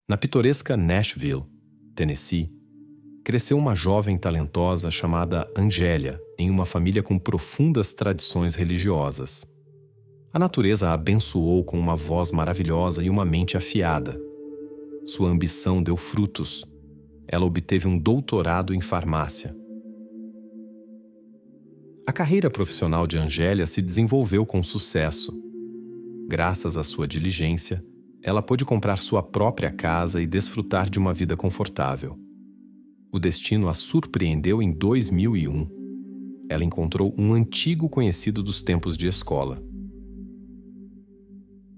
Na pitoresca Nashville, Tennessee, cresceu uma jovem talentosa chamada Angélia em uma família com profundas tradições religiosas. A natureza a abençoou com uma voz maravilhosa e uma mente afiada. Sua ambição deu frutos. Ela obteve um doutorado em farmácia. A carreira profissional de Angélia se desenvolveu com sucesso. Graças à sua diligência, ela pôde comprar sua própria casa e desfrutar de uma vida confortável. O destino a surpreendeu em 2001. Ela encontrou um antigo conhecido dos tempos de escola.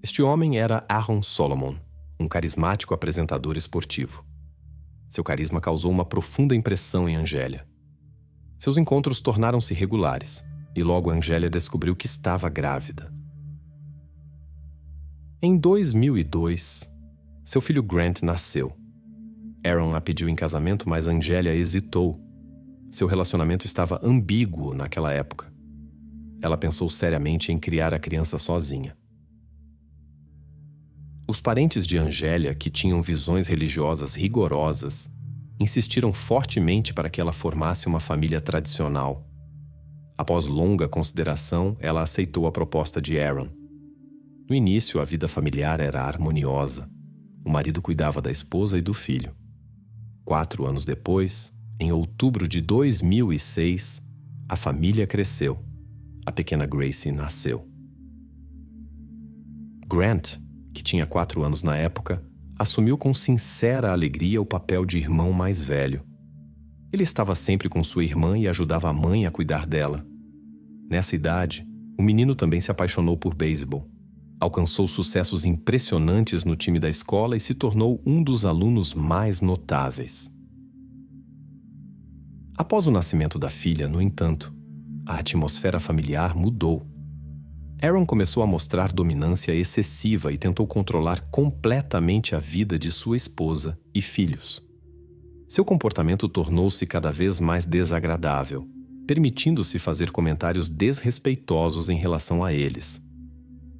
Este homem era Aaron Solomon, um carismático apresentador esportivo. Seu carisma causou uma profunda impressão em Angélia. Seus encontros tornaram-se regulares, e logo Angélia descobriu que estava grávida. Em 2002, seu filho Grant nasceu. Aaron a pediu em casamento, mas Angélia hesitou. Seu relacionamento estava ambíguo naquela época. Ela pensou seriamente em criar a criança sozinha. Os parentes de Angélia, que tinham visões religiosas rigorosas, insistiram fortemente para que ela formasse uma família tradicional. Após longa consideração, ela aceitou a proposta de Aaron. No início, a vida familiar era harmoniosa. O marido cuidava da esposa e do filho. 4 anos depois, em outubro de 2006, a família cresceu. A pequena Gracie nasceu. Grant, que tinha 4 anos na época, assumiu com sincera alegria o papel de irmão mais velho. Ele estava sempre com sua irmã e ajudava a mãe a cuidar dela. Nessa idade, o menino também se apaixonou por beisebol. Alcançou sucessos impressionantes no time da escola e se tornou um dos alunos mais notáveis. Após o nascimento da filha, no entanto, a atmosfera familiar mudou. Aaron começou a mostrar dominância excessiva e tentou controlar completamente a vida de sua esposa e filhos. Seu comportamento tornou-se cada vez mais desagradável, permitindo-se fazer comentários desrespeitosos em relação a eles.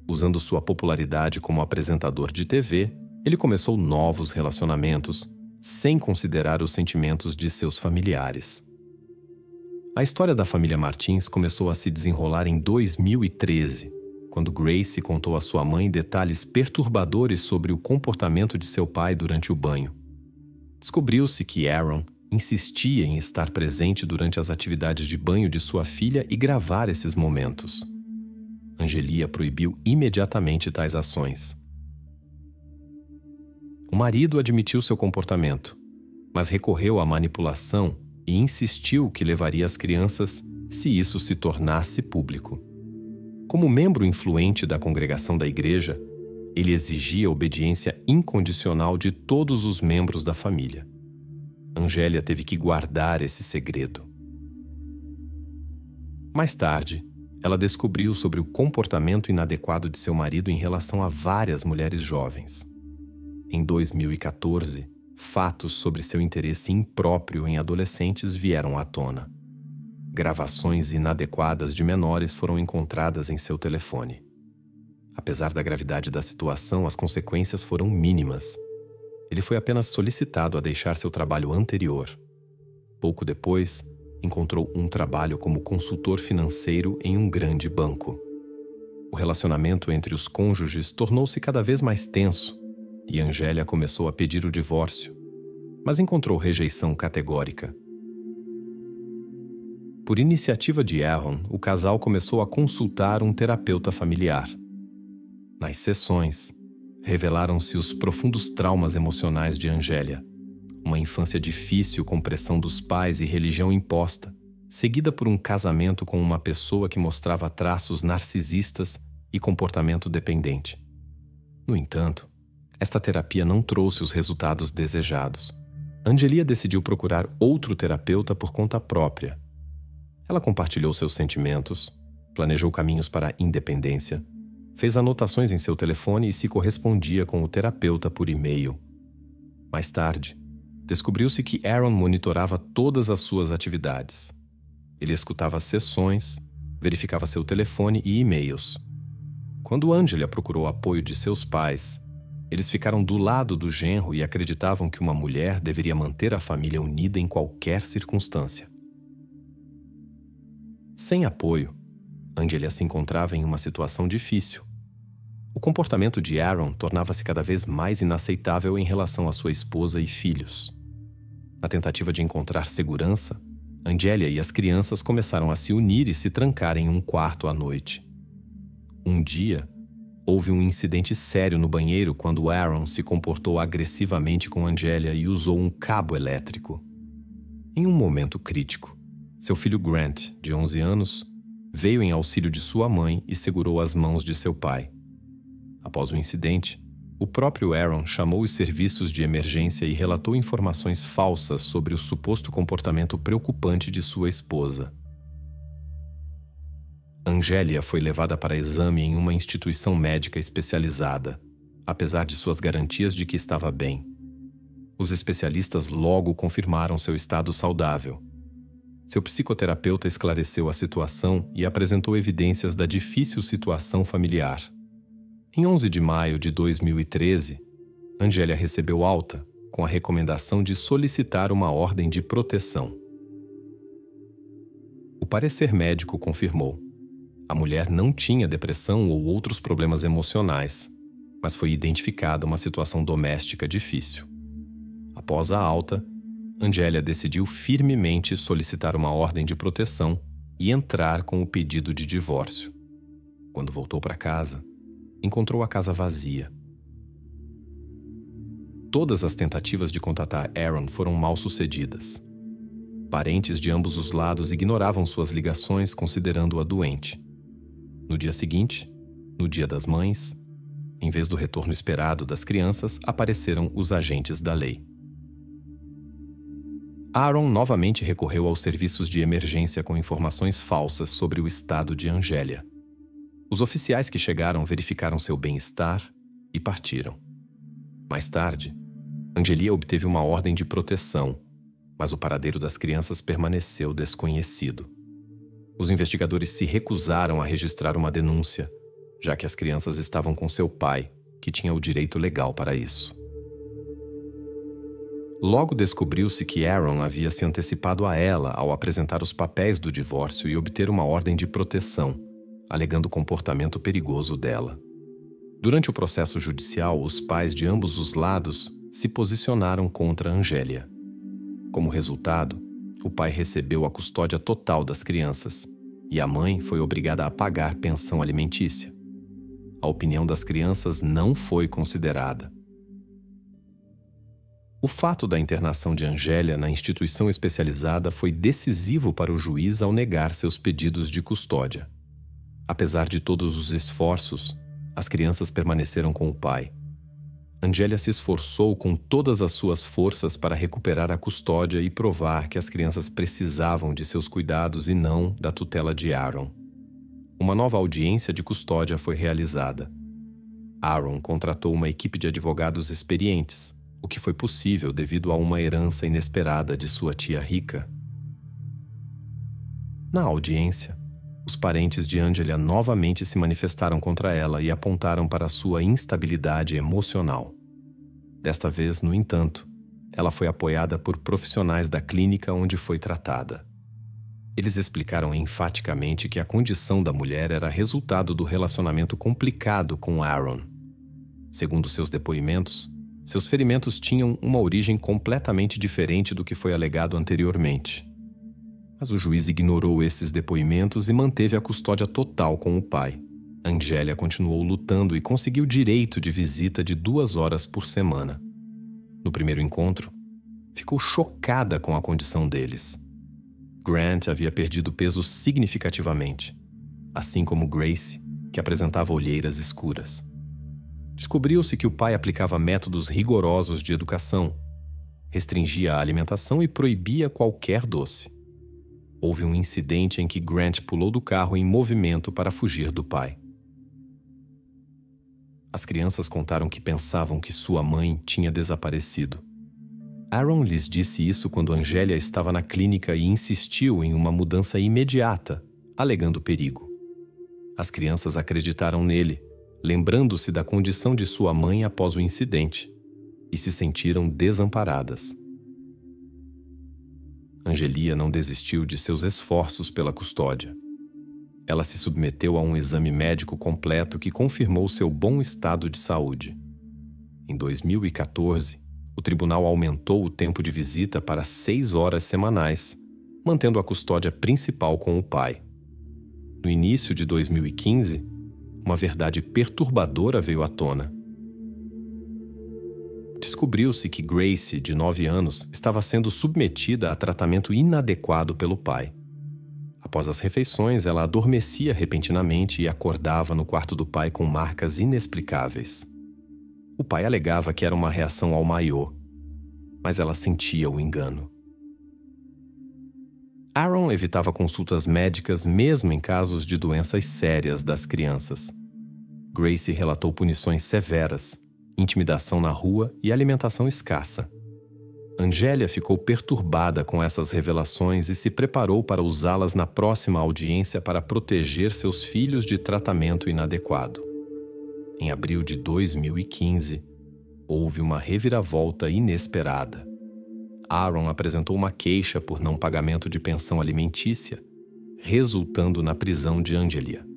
Usando sua popularidade como apresentador de TV, ele começou novos relacionamentos, sem considerar os sentimentos de seus familiares. A história da família Martins começou a se desenrolar em 2013, quando Gracie contou à sua mãe detalhes perturbadores sobre o comportamento de seu pai durante o banho. Descobriu-se que Aaron insistia em estar presente durante as atividades de banho de sua filha e gravar esses momentos. Angelia proibiu imediatamente tais ações. O marido admitiu seu comportamento, mas recorreu à manipulação e insistiu que levaria as crianças se isso se tornasse público. Como membro influente da congregação da igreja, ele exigia obediência incondicional de todos os membros da família. Angélia teve que guardar esse segredo. Mais tarde, ela descobriu sobre o comportamento inadequado de seu marido em relação a várias mulheres jovens. Em 2014, fatos sobre seu interesse impróprio em adolescentes vieram à tona. Gravações inadequadas de menores foram encontradas em seu telefone. Apesar da gravidade da situação, as consequências foram mínimas. Ele foi apenas solicitado a deixar seu trabalho anterior. Pouco depois, encontrou um trabalho como consultor financeiro em um grande banco. O relacionamento entre os cônjuges tornou-se cada vez mais tenso e Angélia começou a pedir o divórcio, mas encontrou rejeição categórica. Por iniciativa de Aaron, o casal começou a consultar um terapeuta familiar. Nas sessões, revelaram-se os profundos traumas emocionais de Angélia. Uma infância difícil com pressão dos pais e religião imposta, seguida por um casamento com uma pessoa que mostrava traços narcisistas e comportamento dependente. No entanto, esta terapia não trouxe os resultados desejados. Angelia decidiu procurar outro terapeuta por conta própria. Ela compartilhou seus sentimentos, planejou caminhos para a independência, fez anotações em seu telefone e se correspondia com o terapeuta por e-mail. Mais tarde, descobriu-se que Aaron monitorava todas as suas atividades. Ele escutava as sessões, verificava seu telefone e e-mails. Quando Angela procurou apoio de seus pais, Eles ficaram do lado do genro e acreditavam que uma mulher deveria manter a família unida em qualquer circunstância. Sem apoio, Angela se encontrava em uma situação difícil. O comportamento de Aaron tornava-se cada vez mais inaceitável em relação à sua esposa e filhos. Na tentativa de encontrar segurança, Angela e as crianças começaram a se unir e se trancar em um quarto à noite. Um dia, houve um incidente sério no banheiro quando Aaron se comportou agressivamente com Angela e usou um cabo elétrico. Em um momento crítico, seu filho Grant, de 11 anos, veio em auxílio de sua mãe e segurou as mãos de seu pai. Após o incidente, o próprio Aaron chamou os serviços de emergência e relatou informações falsas sobre o suposto comportamento preocupante de sua esposa. Angela foi levada para exame em uma instituição médica especializada, apesar de suas garantias de que estava bem. Os especialistas logo confirmaram seu estado saudável. Seu psicoterapeuta esclareceu a situação e apresentou evidências da difícil situação familiar. Em 11 de maio de 2013, Angela recebeu alta, com a recomendação de solicitar uma ordem de proteção. O parecer médico confirmou: a mulher não tinha depressão ou outros problemas emocionais, mas foi identificada uma situação doméstica difícil. Após a alta, Angela decidiu firmemente solicitar uma ordem de proteção e entrar com o pedido de divórcio. Quando voltou para casa, encontrou a casa vazia. Todas as tentativas de contatar Aaron foram mal sucedidas. Parentes de ambos os lados ignoravam suas ligações, considerando-a doente. No dia seguinte, no Dia das Mães, em vez do retorno esperado das crianças, apareceram os agentes da lei. Aaron novamente recorreu aos serviços de emergência com informações falsas sobre o estado de Angela. Os oficiais que chegaram verificaram seu bem-estar e partiram. Mais tarde, Angela obteve uma ordem de proteção, mas o paradeiro das crianças permaneceu desconhecido. Os investigadores se recusaram a registrar uma denúncia, já que as crianças estavam com seu pai, que tinha o direito legal para isso. Logo descobriu-se que Aaron havia se antecipado a ela ao apresentar os papéis do divórcio e obter uma ordem de proteção, alegando o comportamento perigoso dela. Durante o processo judicial, os pais de ambos os lados se posicionaram contra Angela. Como resultado, o pai recebeu a custódia total das crianças e a mãe foi obrigada a pagar pensão alimentícia. A opinião das crianças não foi considerada. O fato da internação de Angela na instituição especializada foi decisivo para o juiz ao negar seus pedidos de custódia. Apesar de todos os esforços, as crianças permaneceram com o pai. Angela se esforçou com todas as suas forças para recuperar a custódia e provar que as crianças precisavam de seus cuidados e não da tutela de Aaron. Uma nova audiência de custódia foi realizada. Aaron contratou uma equipe de advogados experientes, o que foi possível devido a uma herança inesperada de sua tia rica. Na audiência, os parentes de Angela novamente se manifestaram contra ela e apontaram para sua instabilidade emocional. Desta vez, no entanto, ela foi apoiada por profissionais da clínica onde foi tratada. Eles explicaram enfaticamente que a condição da mulher era resultado do relacionamento complicado com Aaron. Segundo seus depoimentos, seus ferimentos tinham uma origem completamente diferente do que foi alegado anteriormente. Mas o juiz ignorou esses depoimentos e manteve a custódia total com o pai. Angela continuou lutando e conseguiu direito de visita de 2 horas por semana. No primeiro encontro, ficou chocada com a condição deles. Grant havia perdido peso significativamente, assim como Grace, que apresentava olheiras escuras. Descobriu-se que o pai aplicava métodos rigorosos de educação, restringia a alimentação e proibia qualquer doce. Houve um incidente em que Grant pulou do carro em movimento para fugir do pai. As crianças contaram que pensavam que sua mãe tinha desaparecido. Aaron lhes disse isso quando Angela estava na clínica e insistiu em uma mudança imediata, alegando perigo. As crianças acreditaram nele, lembrando-se da condição de sua mãe após o incidente, e se sentiram desamparadas. Angelia não desistiu de seus esforços pela custódia. Ela se submeteu a um exame médico completo que confirmou seu bom estado de saúde. Em 2014, o tribunal aumentou o tempo de visita para 6 horas semanais, mantendo a custódia principal com o pai. No início de 2015, uma verdade perturbadora veio à tona. Descobriu-se que Gracie, de 9 anos, estava sendo submetida a tratamento inadequado pelo pai. Após as refeições, ela adormecia repentinamente e acordava no quarto do pai com marcas inexplicáveis. O pai alegava que era uma reação ao maiô, mas ela sentia o engano. Aaron evitava consultas médicas mesmo em casos de doenças sérias das crianças. Gracie relatou punições severas, intimidação na rua e alimentação escassa. Angélia ficou perturbada com essas revelações e se preparou para usá-las na próxima audiência para proteger seus filhos de tratamento inadequado. Em abril de 2015, houve uma reviravolta inesperada. Aaron apresentou uma queixa por não pagamento de pensão alimentícia, resultando na prisão de Angelia.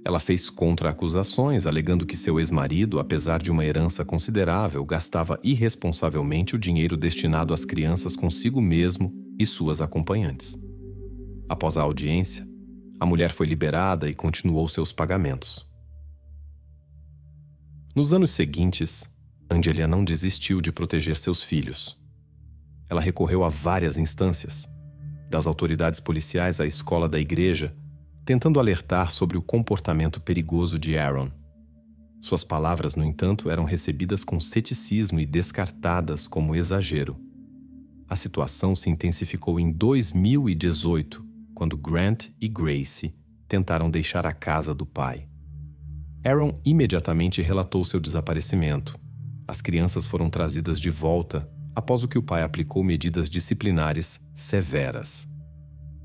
Ela fez contra-acusações, alegando que seu ex-marido, apesar de uma herança considerável, gastava irresponsavelmente o dinheiro destinado às crianças consigo mesmo e suas acompanhantes. Após a audiência, a mulher foi liberada e continuou seus pagamentos. Nos anos seguintes, Angelia não desistiu de proteger seus filhos. Ela recorreu a várias instâncias, das autoridades policiais à escola da igreja, tentando alertar sobre o comportamento perigoso de Aaron. Suas palavras, no entanto, eram recebidas com ceticismo e descartadas como exagero. A situação se intensificou em 2018, quando Grant e Gracie tentaram deixar a casa do pai. Aaron imediatamente relatou seu desaparecimento. As crianças foram trazidas de volta após o que o pai aplicou medidas disciplinares severas.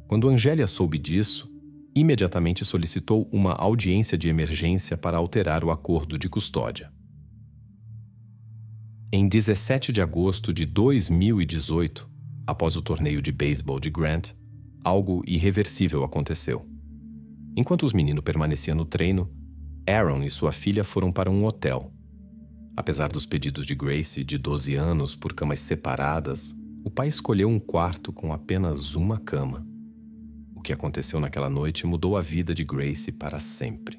Quando Angélia soube disso, imediatamente solicitou uma audiência de emergência para alterar o acordo de custódia. Em 17 de agosto de 2018, após o torneio de beisebol de Grant, algo irreversível aconteceu. Enquanto os meninos permaneciam no treino, Aaron e sua filha foram para um hotel. Apesar dos pedidos de Gracie, de 12 anos, por camas separadas, o pai escolheu um quarto com apenas uma cama. O que aconteceu naquela noite mudou a vida de Gracie para sempre.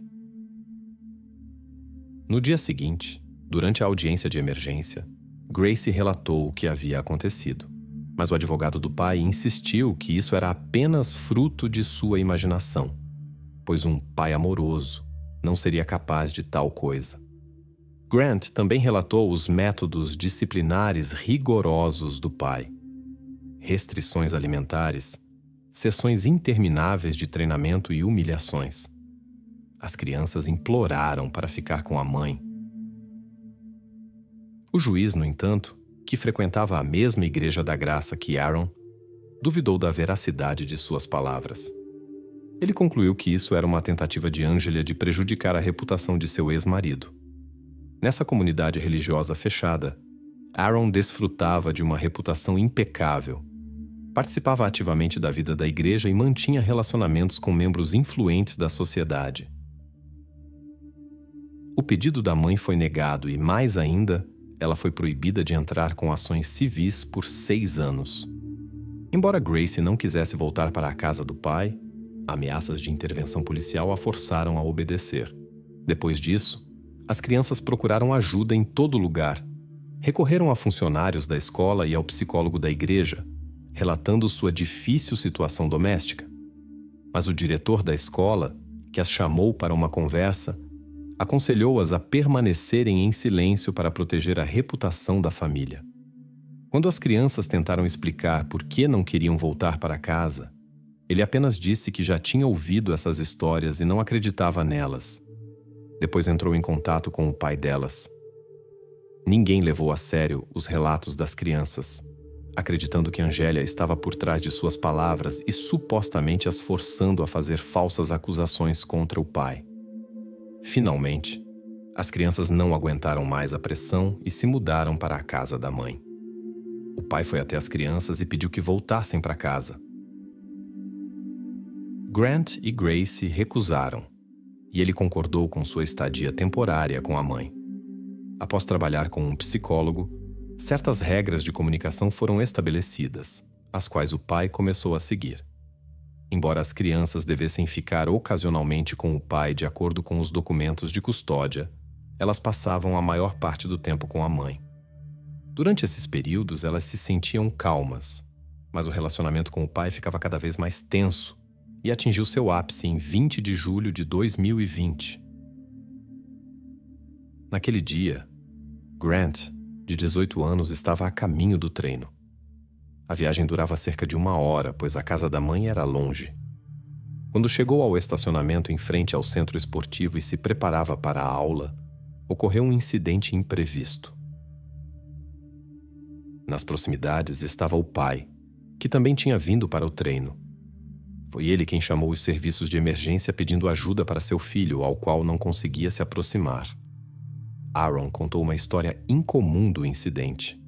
No dia seguinte, durante a audiência de emergência, Gracie relatou o que havia acontecido, mas o advogado do pai insistiu que isso era apenas fruto de sua imaginação, pois um pai amoroso não seria capaz de tal coisa. Grant também relatou os métodos disciplinares rigorosos do pai: restrições alimentares, sessões intermináveis de treinamento e humilhações. As crianças imploraram para ficar com a mãe. O juiz, no entanto, que frequentava a mesma Igreja da Graça que Aaron, duvidou da veracidade de suas palavras. Ele concluiu que isso era uma tentativa de Angelia de prejudicar a reputação de seu ex-marido. Nessa comunidade religiosa fechada, Aaron desfrutava de uma reputação impecável. Participava ativamente da vida da igreja e mantinha relacionamentos com membros influentes da sociedade. O pedido da mãe foi negado e, mais ainda, ela foi proibida de entrar com ações civis por 6 anos. Embora Gracie não quisesse voltar para a casa do pai, ameaças de intervenção policial a forçaram a obedecer. Depois disso, as crianças procuraram ajuda em todo lugar. Recorreram a funcionários da escola e ao psicólogo da igreja, relatando sua difícil situação doméstica. Mas o diretor da escola, que as chamou para uma conversa, aconselhou-as a permanecerem em silêncio para proteger a reputação da família. Quando as crianças tentaram explicar por que não queriam voltar para casa, ele apenas disse que já tinha ouvido essas histórias e não acreditava nelas. Depois entrou em contato com o pai delas. Ninguém levou a sério os relatos das crianças, acreditando que Angélia estava por trás de suas palavras e supostamente as forçando a fazer falsas acusações contra o pai. Finalmente, As crianças não aguentaram mais a pressão e se mudaram para a casa da mãe. O pai foi até as crianças e pediu que voltassem para casa. Grant e Grace recusaram, e ele concordou com sua estadia temporária com a mãe. Após trabalhar com um psicólogo, certas regras de comunicação foram estabelecidas, as quais o pai começou a seguir. Embora as crianças devessem ficar ocasionalmente com o pai de acordo com os documentos de custódia, elas passavam a maior parte do tempo com a mãe. Durante esses períodos, elas se sentiam calmas, mas o relacionamento com o pai ficava cada vez mais tenso e atingiu seu ápice em 20 de julho de 2020. Naquele dia, Grant, de 18 anos, estava a caminho do treino. A viagem durava cerca de 1 hora, pois a casa da mãe era longe. Quando chegou ao estacionamento em frente ao centro esportivo e se preparava para a aula, ocorreu um incidente imprevisto. Nas proximidades estava o pai, que também tinha vindo para o treino. Foi ele quem chamou os serviços de emergência pedindo ajuda para seu filho, ao qual não conseguia se aproximar. Aaron contou uma história incomum do incidente.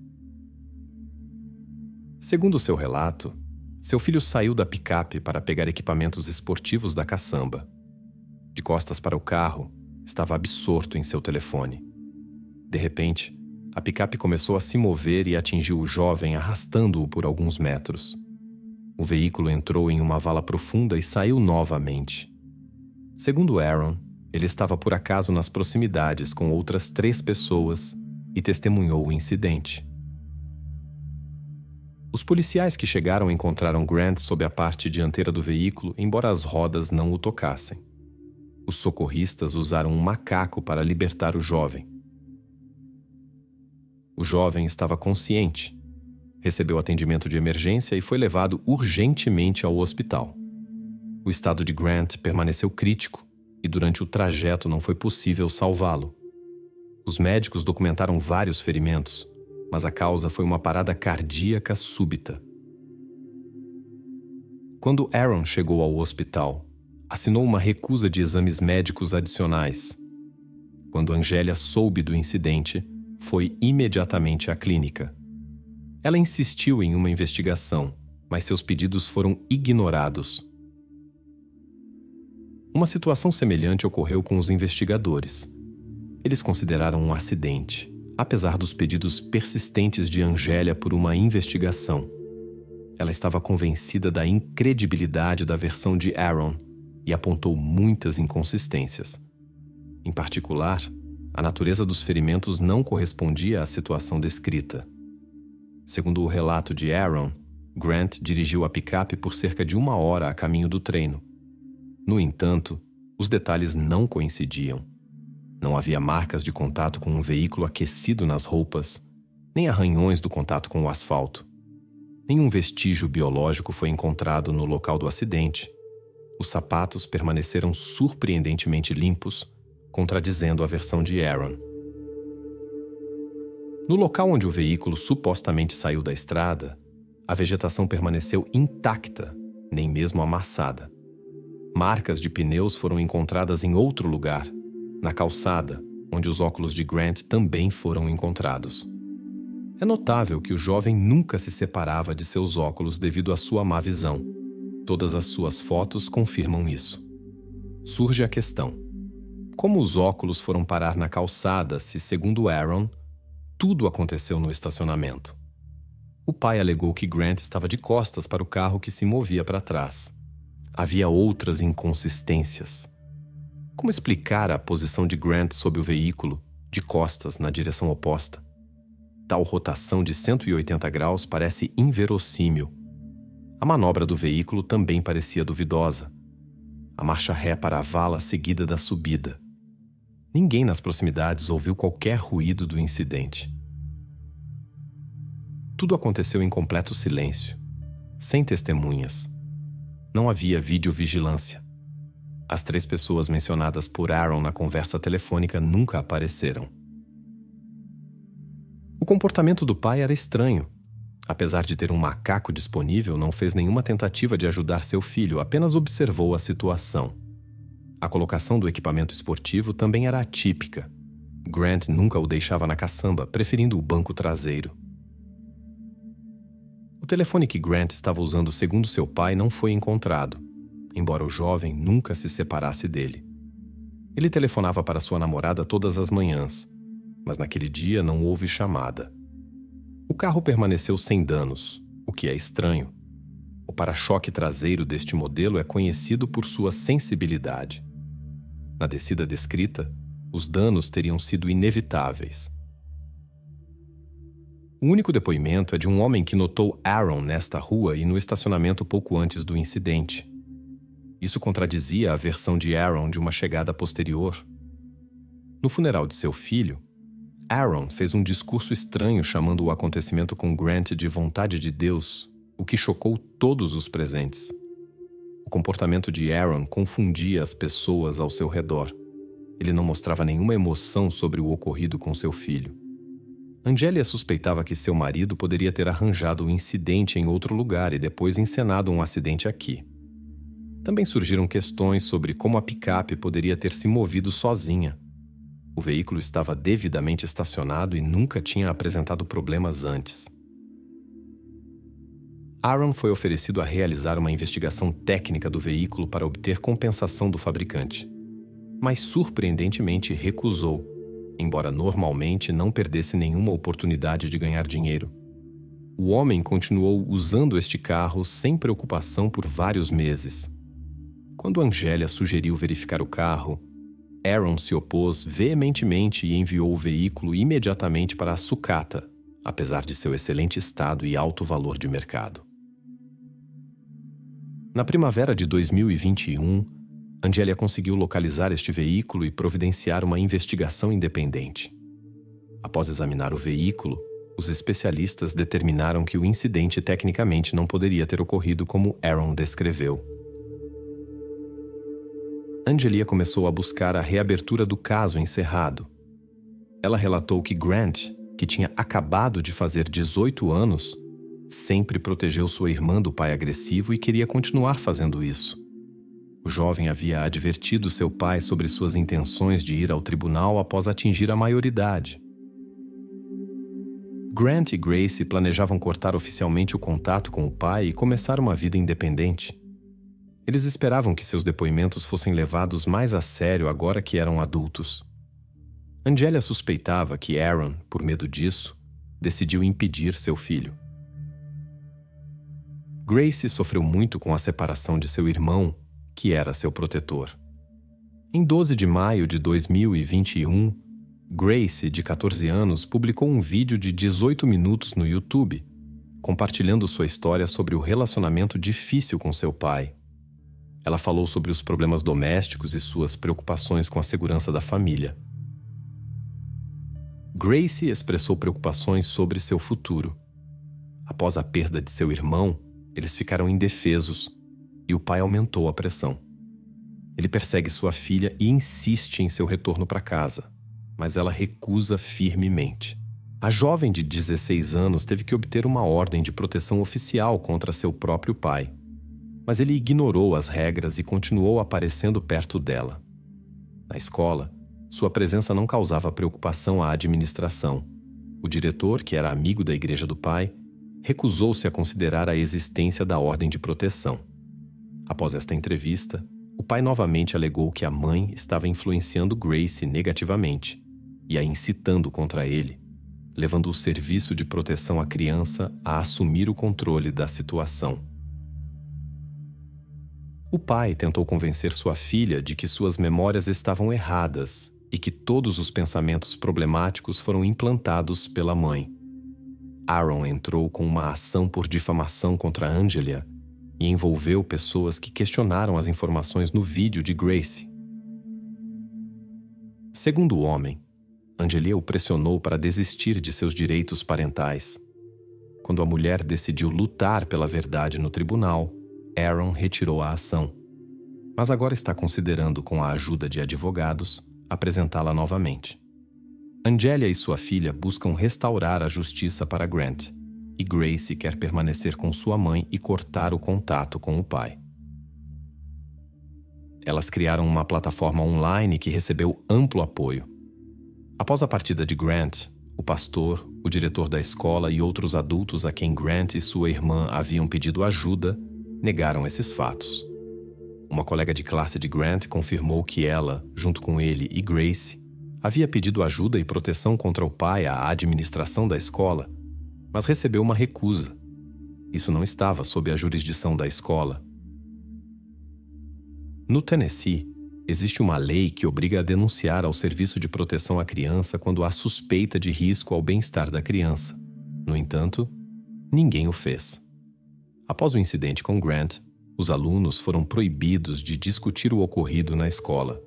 Segundo seu relato, seu filho saiu da picape para pegar equipamentos esportivos da caçamba. De costas para o carro, estava absorto em seu telefone. De repente, a picape começou a se mover e atingiu o jovem, arrastando-o por alguns metros. O veículo entrou em uma vala profunda e saiu novamente. Segundo Aaron, ele estava por acaso nas proximidades com outras 3 pessoas e testemunhou o incidente. Os policiais que chegaram encontraram Grant sob a parte dianteira do veículo, embora as rodas não o tocassem. Os socorristas usaram um macaco para libertar o jovem. O jovem estava consciente, recebeu atendimento de emergência e foi levado urgentemente ao hospital. O estado de Grant permaneceu crítico e durante o trajeto não foi possível salvá-lo. Os médicos documentaram vários ferimentos, mas a causa foi uma parada cardíaca súbita. Quando Aaron chegou ao hospital, assinou uma recusa de exames médicos adicionais. Quando Angélia soube do incidente, foi imediatamente à clínica. Ela insistiu em uma investigação, mas seus pedidos foram ignorados. Uma situação semelhante ocorreu com os investigadores. Eles consideraram um acidente, apesar dos pedidos persistentes de Angélia por uma investigação. Ela estava convencida da incredibilidade da versão de Aaron e apontou muitas inconsistências. Em particular, a natureza dos ferimentos não correspondia à situação descrita. Segundo o relato de Aaron, Grant dirigiu a picape por cerca de 1 hora a caminho do treino. No entanto, os detalhes não coincidiam. Não havia marcas de contato com um veículo aquecido nas roupas, nem arranhões do contato com o asfalto. Nenhum vestígio biológico foi encontrado no local do acidente. Os sapatos permaneceram surpreendentemente limpos, contradizendo a versão de Aaron. No local onde o veículo supostamente saiu da estrada, a vegetação permaneceu intacta, nem mesmo amassada. Marcas de pneus foram encontradas em outro lugar, na calçada, onde os óculos de Grant também foram encontrados. É notável que o jovem nunca se separava de seus óculos devido à sua má visão. Todas as suas fotos confirmam isso. Surge a questão: como os óculos foram parar na calçada se, segundo Aaron, tudo aconteceu no estacionamento? O pai alegou que Grant estava de costas para o carro que se movia para trás. Havia outras inconsistências. Como explicar a posição de Grant sob o veículo, de costas na direção oposta? Tal rotação de 180 graus parece inverossímil. A manobra do veículo também parecia duvidosa. A marcha ré para a vala seguida da subida. Ninguém nas proximidades ouviu qualquer ruído do incidente. Tudo aconteceu em completo silêncio, sem testemunhas. Não havia videovigilância. As 3 pessoas mencionadas por Aaron na conversa telefônica nunca apareceram. O comportamento do pai era estranho. Apesar de ter um macaco disponível, não fez nenhuma tentativa de ajudar seu filho, apenas observou a situação. A colocação do equipamento esportivo também era atípica. Grant nunca o deixava na caçamba, preferindo o banco traseiro. O telefone que Grant estava usando segundo seu pai não foi encontrado, embora o jovem nunca se separasse dele. Ele telefonava para sua namorada todas as manhãs, mas naquele dia não houve chamada. O carro permaneceu sem danos, o que é estranho. O para-choque traseiro deste modelo é conhecido por sua sensibilidade. Na descida descrita, os danos teriam sido inevitáveis. O único depoimento é de um homem que notou Aaron nesta rua e no estacionamento pouco antes do incidente. Isso contradizia a versão de Aaron de uma chegada posterior. No funeral de seu filho, Aaron fez um discurso estranho chamando o acontecimento com Grant de vontade de Deus, o que chocou todos os presentes. O comportamento de Aaron confundia as pessoas ao seu redor. Ele não mostrava nenhuma emoção sobre o ocorrido com seu filho. Angélia suspeitava que seu marido poderia ter arranjado o incidente em outro lugar e depois encenado um acidente aqui. Também surgiram questões sobre como a picape poderia ter se movido sozinha. O veículo estava devidamente estacionado e nunca tinha apresentado problemas antes. Aaron foi oferecido a realizar uma investigação técnica do veículo para obter compensação do fabricante, mas surpreendentemente recusou, embora normalmente não perdesse nenhuma oportunidade de ganhar dinheiro. O homem continuou usando este carro sem preocupação por vários meses. Quando Angélia sugeriu verificar o carro, Aaron se opôs veementemente e enviou o veículo imediatamente para a sucata, apesar de seu excelente estado e alto valor de mercado. Na primavera de 2021, Angélia conseguiu localizar este veículo e providenciar uma investigação independente. Após examinar o veículo, os especialistas determinaram que o incidente tecnicamente não poderia ter ocorrido como Aaron descreveu. Angélia começou a buscar a reabertura do caso encerrado. Ela relatou que Grant, que tinha acabado de fazer 18 anos, sempre protegeu sua irmã do pai agressivo e queria continuar fazendo isso. O jovem havia advertido seu pai sobre suas intenções de ir ao tribunal após atingir a maioridade. Grant e Grace planejavam cortar oficialmente o contato com o pai e começar uma vida independente. Eles esperavam que seus depoimentos fossem levados mais a sério agora que eram adultos. Angélia suspeitava que Aaron, por medo disso, decidiu impedir seu filho. Grace sofreu muito com a separação de seu irmão, que era seu protetor. Em 12 de maio de 2021, Grace, de 14 anos, publicou um vídeo de 18 minutos no YouTube, compartilhando sua história sobre o relacionamento difícil com seu pai. Ela falou sobre os problemas domésticos e suas preocupações com a segurança da família. Grace expressou preocupações sobre seu futuro. Após a perda de seu irmão, eles ficaram indefesos e o pai aumentou a pressão. Ele persegue sua filha e insiste em seu retorno para casa, mas ela recusa firmemente. A jovem de 16 anos teve que obter uma ordem de proteção oficial contra seu próprio pai, mas ele ignorou as regras e continuou aparecendo perto dela. Na escola, sua presença não causava preocupação à administração. O diretor, que era amigo da igreja do pai, recusou-se a considerar a existência da ordem de proteção. Após esta entrevista, o pai novamente alegou que a mãe estava influenciando Grace negativamente e a incitando contra ele, levando o serviço de proteção à criança a assumir o controle da situação. O pai tentou convencer sua filha de que suas memórias estavam erradas e que todos os pensamentos problemáticos foram implantados pela mãe. Aaron entrou com uma ação por difamação contra Angélia e envolveu pessoas que questionaram as informações no vídeo de Grace. Segundo o homem, Angélia o pressionou para desistir de seus direitos parentais. Quando a mulher decidiu lutar pela verdade no tribunal, Aaron retirou a ação, mas agora está considerando, com a ajuda de advogados, apresentá-la novamente. Angélia e sua filha buscam restaurar a justiça para Grant, e Grace quer permanecer com sua mãe e cortar o contato com o pai. Elas criaram uma plataforma online que recebeu amplo apoio. Após a partida de Grant, o pastor, o diretor da escola e outros adultos a quem Grant e sua irmã haviam pedido ajuda negaram esses fatos. Uma colega de classe de Grant confirmou que ela, junto com ele e Grace, havia pedido ajuda e proteção contra o pai à administração da escola, mas recebeu uma recusa. Isso não estava sob a jurisdição da escola. No Tennessee, existe uma lei que obriga a denunciar ao Serviço de Proteção à Criança quando há suspeita de risco ao bem-estar da criança. No entanto, ninguém o fez. Após o incidente com Grant, os alunos foram proibidos de discutir o ocorrido na escola.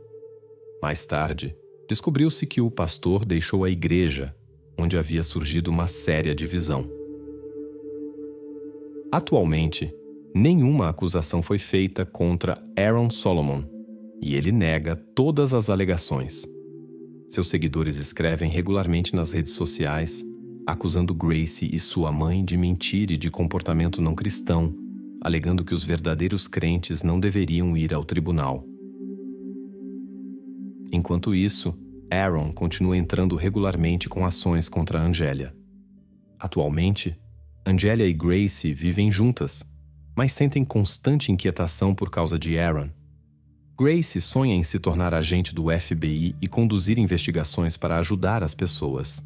Mais tarde, descobriu-se que o pastor deixou a igreja, onde havia surgido uma séria divisão. Atualmente, nenhuma acusação foi feita contra Aaron Solomon, e ele nega todas as alegações. Seus seguidores escrevem regularmente nas redes sociais, acusando Grace e sua mãe de mentir e de comportamento não cristão, alegando que os verdadeiros crentes não deveriam ir ao tribunal. Enquanto isso, Aaron continua entrando regularmente com ações contra Angélia. Atualmente, Angélia e Grace vivem juntas, mas sentem constante inquietação por causa de Aaron. Grace sonha em se tornar agente do FBI e conduzir investigações para ajudar as pessoas.